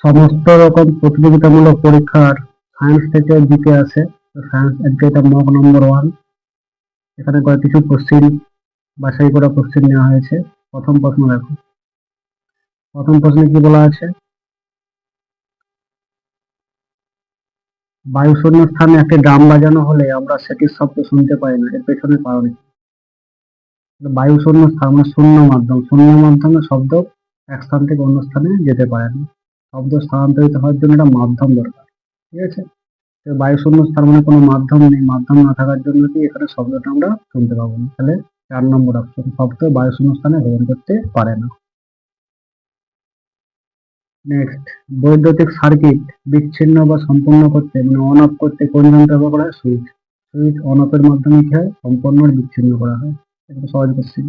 সমস্ত রকম প্রতিযোগিতামূলক পরীক্ষার সায়েন্স থেকে জিকে আসে। সায়েন্স আজকে এটা মক নম্বর 1। এখানে কিছু কোশ্চিন বাছাই করা কোশ্চিন নেওয়া হয়েছে। প্রথম প্রশ্ন দেখো। প্রথম প্রশ্নে কি বলা আছে? বায়ুশূন্য স্থানে একটি ড্রাম বাজানো হলে আমরা সেটির শব্দ শুনতে পাই না, এর পেছনে কারণ কি? বায়ুশূন্য স্থান মানে শূন্য মাধ্যম, শূন্য মাধ্যমে শব্দ এক স্থান থেকে অন্য স্থানে যেতে পারে না। শব্দ স্থানান্তরিত হওয়ার জন্য একটা মাধ্যম দরকার, ঠিক আছে? তো বায়ুশূন্য স্থান মানে কোনো মাধ্যম নেই, মাধ্যম না থাকার জন্য কি এখানে শব্দটা আমরা শুনতে পাবো না। তাহলে 4 নম্বর অপশন, শব্দ বায়ুশূন্য স্থানে ভ্রমণ করতে পারে না। নেক্সট, বৈদ্যুতিক সার্কিট বিচ্ছিন্ন বা সম্পূর্ণ করতে মানে অন অফ করতে কোন যন্ত্র ব্যবহার করা হয়? সুইচ। সুইচ অন অফ এর মাধ্যমে কি হয়? সম্পূর্ণ বিচ্ছিন্ন করা হয়। এটা সহজ কোশ্চেন।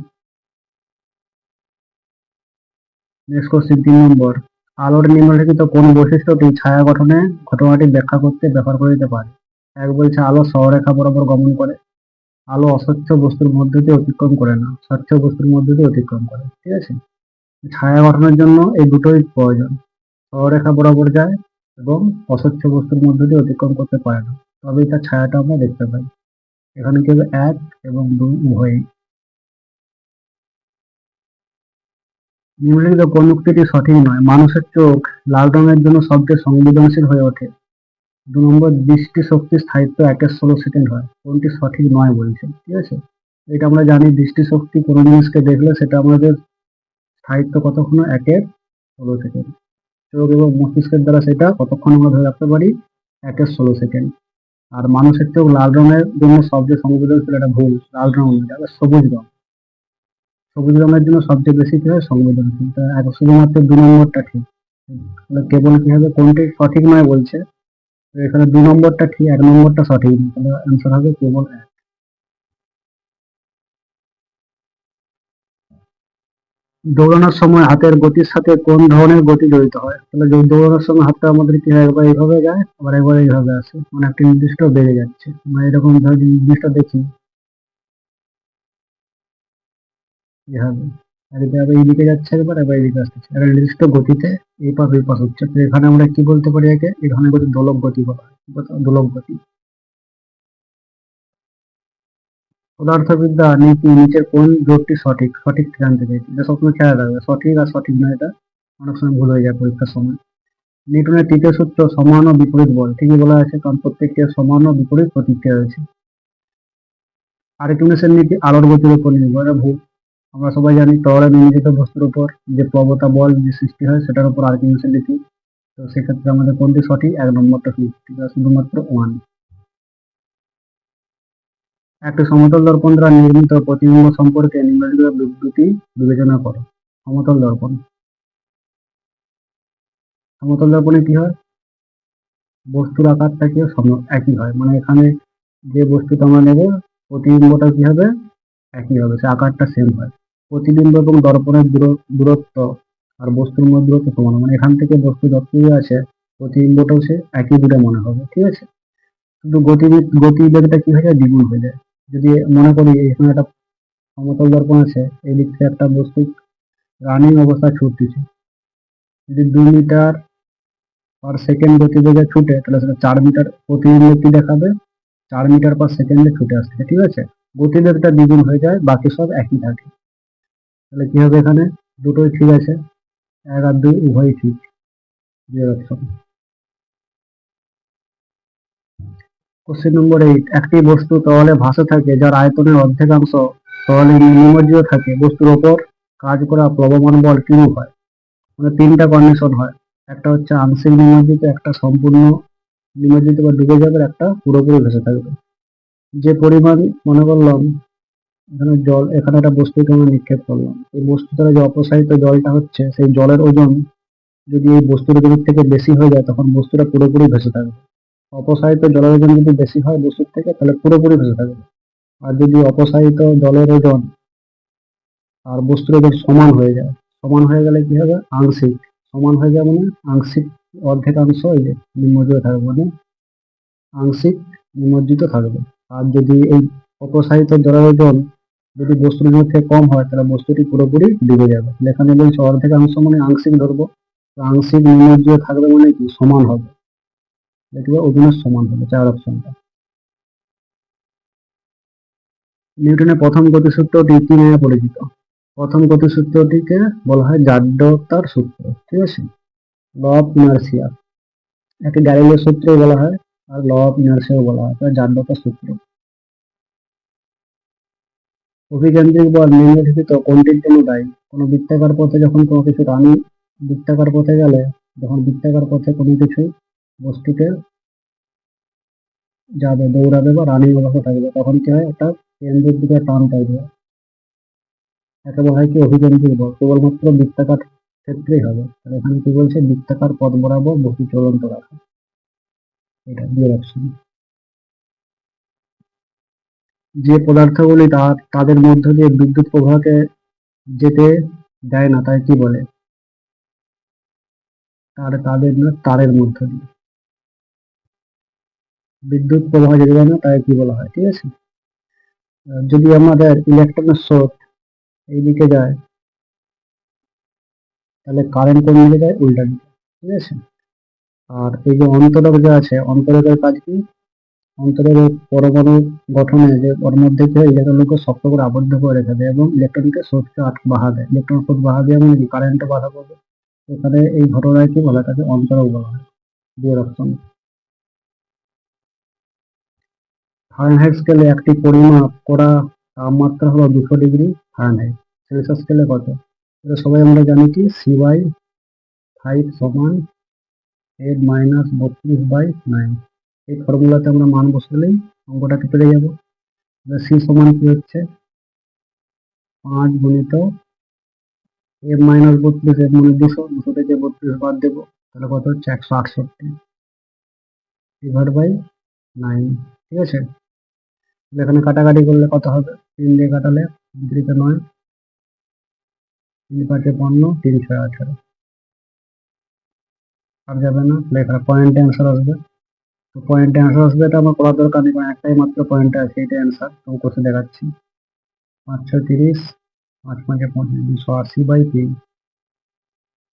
নেক্সট কোশ্চেন 3 নম্বর, আলোর নিম্নলিখিত কোন বৈশিষ্ট্যটি ছায়া গঠনে ঘটনাটি ব্যাখ্যা করতে ব্যবহার করা যেতে পারে? এক বলছে আলো সরলরেখা বরাবর গমন করে, আলো অস্বচ্ছ বস্তুর মধ্য দিয়ে অতিক্রম করে না, স্বচ্ছ বস্তুর মধ্য দিয়ে অতিক্রম করে, ঠিক আছে? ছায়া গঠনের জন্য এই দুটোই প্রয়োজন, সরলরেখা বরাবর যায় এবং অস্বচ্ছ বস্তুর মধ্য দিয়ে অতিক্রম করতে পারে না, তবেই তার ছায়াটা আমরা দেখতে পাই। এখানে কি হবে? 1 এবং 2 উভয়ই। নিম্নলিখিত কোন উক্তিটি সঠিক নয়? মানুষের চোখ লাল রঙের জন্য সবচেয়ে সংবেদনশীল হয়ে ওঠে। 2 নম্বর, দৃষ্টি শক্তির স্থায়িত্ব 1-16 সেকেন্ড হয়। কোনটি সঠিক নয় বলছে, ঠিক আছে? এটা আমরা জানি, দৃষ্টি শক্তি কোনো জিনিসকে দেখলে সেটা আমাদের স্থায়িত্ব কতক্ষণ? 1-16 সেকেন্ড। চোখ এবং মস্তিষ্কের দ্বারা সেটা কতক্ষণ আমরা ধরে রাখতে পারি? 1-16 সেকেন্ড। আর মানুষের চোখ লাল রঙের জন্য সবচেয়ে সংবেদনশীল, এটা ভুল। লাল রং নয়, এটা সবুজ রং। সবুজ রঙের জন্য সবচেয়ে বেশি কি হয়? সংবেদনশীল। শুধুমাত্র 2 নম্বরটা ঠিক। তাহলে কেবল কি হবে? কোনটি সঠিক নয় বলছে, তো এখানে 2 নম্বরটা ঠিক, 1 নম্বরটা সঠিক নয়। তাহলে অ্যান্সার হবে কেবল 1। দৌড়ানোর সময় হাতের গতির সাথে কোন ধরনের গতি জড়িত হয়? তাহলে দৌড়ানোর সময় হাতটা আমাদের কি হয়? একবার এইভাবে যায়, আবার একবার এইভাবে আসে, মানে একটা নির্দিষ্ট বেড়ে যাচ্ছে। মানে এরকম ধর জিনিসটা দেখি এভাবে, একবার এইদিকে যাচ্ছে, একবার একবার এইদিকে আসতেছে, একটা নির্দিষ্ট গতিতে এই পাশ ওই পাশ হচ্ছে। তো এখানে আমরা কি বলতে পারি? একে এই ধরনের গতি দোলক গতি বলা হয়। কি বলতে? দোলক গতি। পদার্থবিদ্যা নীতি নিচের কোন জোটটি সঠিক? সঠিক জানতে চাইছি, এটা সবসময় খেয়াল রাখবে, সঠিক আর সঠিক নয় এটা অনেক সময় ভুল হয়ে যায় পরীক্ষার সময়। নিউটনের তৃতীয় সূত্র সমান ও বিপরীত বল, ঠিকই বলা আছে, কারণ প্রত্যেকটি সমান ও বিপরীত প্রতিক্রিয়া রয়েছে। আর্কিমিডিসের নীতি আলোর গতির উপর নির্ভর, এটা ভুল। আমরা সবাই জানি তরলে নির্মিত বস্তুর উপর যে প্রবতা বল যে সৃষ্টি হয় সেটার উপর আর্কিমিডিসের নীতি। তো সেক্ষেত্রে আমাদের কোনটি সঠিক? 1 নম্বরটা ঠিক, শুধুমাত্র 1। একটি সমতল দর্পণ দ্বারা নির্মিত প্রতিবিম্ব সম্পর্কে নিম্নলিখিত বিবৃতি বিবেচনা করো। সমতল দর্পণ, সমতল দর্পণে কি হয়? বস্তুর আকারটাকে একই হয়, মানে এখানে যে বস্তুটা আমরা নেব প্রতিবিম্বটা কি হবে? একই হবে, সে আকারটা সেম হয়। প্রতিবিম্ব এবং দর্পণের দূরত্ব আর বস্তুর মধ্যে দূরত্ব সমান, মানে এখান থেকে বস্তু যতই আছে প্রতিবিম্বটাও সে একই দূরে মনে হবে, ঠিক আছে? কিন্তু গতিবেগটা কি হয়ে যায়? দ্বিগুণ হয়ে যায়। যদি মনে করি এখানে একটা সমতল দর্পণ আছে, এই দিক থেকে একটা বস্তু রানিং অবস্থায় ছুটতেছে, যদি 2 মিটার পার সেকেন্ড গতিবেগে ছুটে তাহলে সেটা 4 মিটার প্রতিবিম্ব কি দেখাবে? 4 মিটার পার সেকেন্ডে ছুটে আসছে, ঠিক আছে? গতিবেগটা দ্বিগুণ হয়ে যায়, বাকি সব একই থাকে। তাহলে কি হবে? এখানে দুটোই ঠিক আছে, 1 আর 2 উভয়ই ঠিক। কোশ্চেন নম্বর 8, একটি বস্তু তরলে ভাসে থাকে যার আয়তনের অর্ধেকাংশ তরলে নিমজ্জিত থাকে, বস্তুর ওপর কাজ করা প্লবমান বল কিরূপ হয়? মানে 3টা কন্ডিশন হয়, একটা হচ্ছে আংশিক নিমজ্জিত, একটা সম্পূর্ণ নিমজ্জিত বা ডুবে যাবে, একটা পুরোপুরি ভেসে থাকবে। যে পরিমাণ মনে করলাম এখানে জল, এখানে একটা বস্তুকে আমরা নিক্ষেপ করলাম, এই বস্তু দ্বারা যে অপসারিত জলটা হচ্ছে সেই জলের ওজন যদি এই বস্তুর ওজনের থেকে বেশি হয়ে যায় তখন বস্তুটা পুরোপুরি ভেসে থাকবে। অপসারিত জলের ওজন যদি বেশি হয় বস্তুর থেকে তাহলে পুরোপুরি ভেসে থাকবে। আর যদি অপসারিত জলের ওজন আর বস্তুর ওজন সমান হয়ে যায়, সমান হয়ে গেলে কি হবে? আংশিক। সমান হয়ে যায় মানে আংশিক, অর্ধেকাংশ এই যে নিমজ্জিত থাকবে, মানে আংশিক নিমজ্জিত থাকবে। আর যদি এই অপসারিত জলের ওজন যদি বস্তুর ওজন থেকে কম হয় তাহলে বস্তুটি পুরোপুরি ডুবে যাবে। এখানে বলছে অর্ধেকাংশ মানে আংশিক ধরবো, আংশিক নিমজ্জিত থাকবে মানে কি সমান হবে, দেখবে ওজনের সমান হবে, 4 অপশনটা। নিউটনের প্রথম গতিসূত্রটি কি নামে পরিচিত? প্রথম গতিসূত্রটিকে বলা হয় জাড্যতার সূত্র, ঠিক আছে, ল অফ ইনার্সিয়া। একে গ্যালিলিও সূত্র বলা হয় আর ল অফ ইনার্সিয়াও বলা হয়, জাড্যতার সূত্র। অভিকেন্দ্রিক বল নিম্নলিখিত কোনটির জন্য দায়ী? কোনো বৃত্তাকার পথে যখন কোনো কিছু রানি, বৃত্তাকার পথে গেলে যখন বৃত্তাকার পথে কোনো কিছু বস্তুকে যাবে, দৌড়াবে বা রানিং অবস্থা থাকবে, তখন কি হয়, একটা কেন্দ্রের দিকে টান পাইবে, একে বলা হয় কি অভিকেন্দ্রিক বল। কেবলমাত্র বৃত্তাকার ক্ষেত্রেই হবে। আর এখানে কি বলছে, বৃত্তাকার পথ বরাবর বস্তু চলন্ত রাখা, এটা ডিরেকশন। যে পদার্থগুলি তাদের মধ্য দিয়ে বিদ্যুৎ প্রবাহকে যেতে দেয় না তাই কি বলে? তাদের না, তারের মধ্য দিয়ে বিদ্যুৎ প্রবাহ যেতে দেয় না তাই কি বলা হয়, ঠিক আছে। যদি আমাদের ইলেকট্রনের স্রোত এইদিকে যায়, তাহলে কারেন্ট কোন দিকে যায়, উল্টা দিকে, ঠিক আছে। আর এই যে অন্তরক যে আছে, অন্তরকের কাজ কি? অন্তরকের পরমাণু গঠনে যে ওর মধ্যে যে ইলেকট্রনকে শক্ত করে আবদ্ধ করে রেখে দেয় এবং ইলেকট্রনকে স্রোতকে বাধা দেয়। ইলেকট্রন স্রোত বাধা দেওয়া মানে কি, কারেন্টও বাধা করবে। এখানে এই ঘটনায় কি বলা হয়, তাকে অন্তরক বলা হয়, দুই অপশন। ফারেনহাইট স্কেলে একটি পরিমাপ করা তাপমাত্রা হলো 200 ডিগ্রি ফারেনহাইট। সেলসিয়াস স্কেলে কত? এটা সবাই আমরা জানি কি C/5 সমান 8 - 32/9। এই ফর্মুলাতে আমরা মান বসালেই অঙ্কটাকে পেরে যাবো। সি সমান কি হচ্ছে 5 গুণিত m - 32, এর মানে 200 থেকে 32 বাদ দেবো, তাহলে কত হচ্ছে 168 ডিভাইড বাই 9, ঠিক আছে। এখানে কাটাকাটি করলে কত হবে, 3 দিয়ে কাটালে 9, 3×5 = 15, 3×6 = 18, আর যাবে না, তাহলে এখানে পয়েন্টে অ্যান্সার আসবে। তো পয়েন্টে অ্যান্সার আসবে, এটা আমার করার দরকার নেই, কারণ একটাই মাত্র পয়েন্টে আছে, এটাই অ্যান্সার। তো কোষে দেখাচ্ছি 5×6 = 30, 5×5 = 25, 280/3,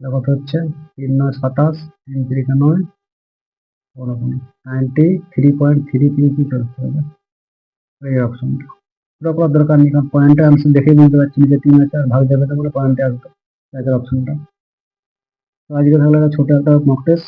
তাহলে কত হচ্ছে 3×9 = 27, 3×3 = 9, 93.33 চলতে হবে এই অপশনটা। পুরো করার দরকার নেই, কারণ পয়েন্টে অ্যান্সার দেখেই বুঝতে পারছি যে 3 আছে আর ভাগ যাবে, তাহলে পয়েন্টে আসবে, একের অপশনটা। তো আজকে তাহলে ছোট একটা মক টেস্ট